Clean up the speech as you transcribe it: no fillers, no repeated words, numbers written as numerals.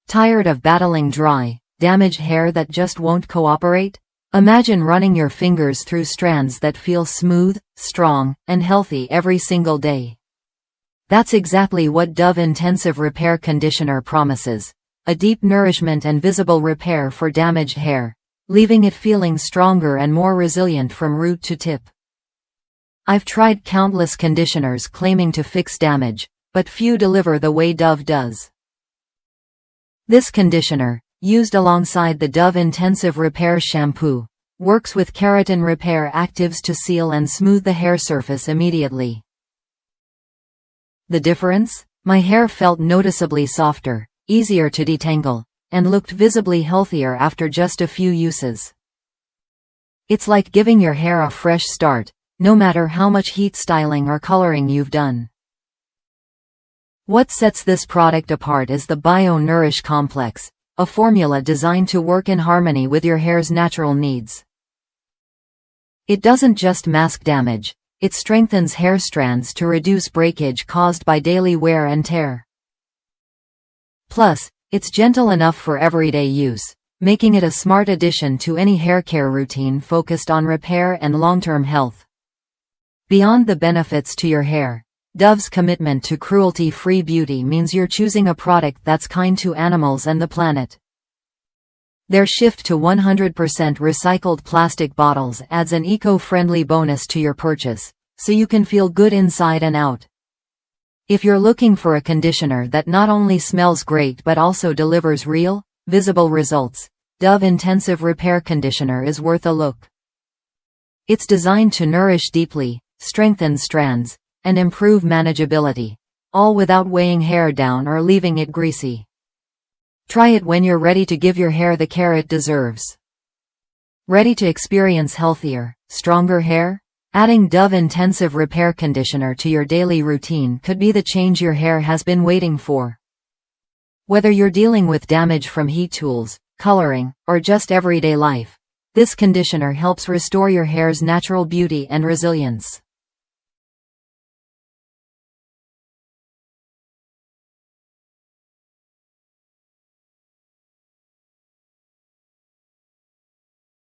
Tired of battling dry, damaged hair that just won't cooperate? Imagine running your fingers through strands that feel smooth, strong, and healthy every single day. That's exactly what Dove Intensive Repair Conditioner promises. A deep nourishment and visible repair for damaged hair, leaving it feeling stronger and more resilient from root to tip. I've tried countless conditioners claiming to fix damage, but few deliver the way Dove does. This conditioner, used alongside the Dove Intensive Repair Shampoo, works with Keratin Repair Actives to seal and smooth the hair surface immediately. The difference? My hair felt noticeably softer, easier to detangle, and looked visibly healthier after just a few uses. It's like giving your hair a fresh start, no matter how much heat styling or coloring you've done. What sets this product apart is the Nourish complex, a formula designed to work in harmony with your hair's natural needs. It doesn't just mask damage, it strengthens hair strands to reduce breakage caused by daily wear and tear. Plus, it's gentle enough for everyday use, making it a smart addition to any hair care routine focused on repair and long-term health. Beyond the benefits to your hair, Dove's commitment to cruelty-free beauty means you're choosing a product that's kind to animals and the planet. Their shift to 100% recycled plastic bottles adds an eco-friendly bonus to your purchase, so you can feel good inside and out. If you're looking for a conditioner that not only smells great but also delivers real, visible results, Dove Intensive Repair Conditioner is worth a look. It's designed to nourish deeply, strengthen strands, and improve manageability, all without weighing hair down or leaving it greasy. Try it when you're ready to give your hair the care it deserves. Ready to experience healthier, stronger hair? Adding Dove Intensive Repair Conditioner to your daily routine could be the change your hair has been waiting for. Whether you're dealing with damage from heat tools, coloring, or just everyday life, this conditioner helps restore your hair's natural beauty and resilience.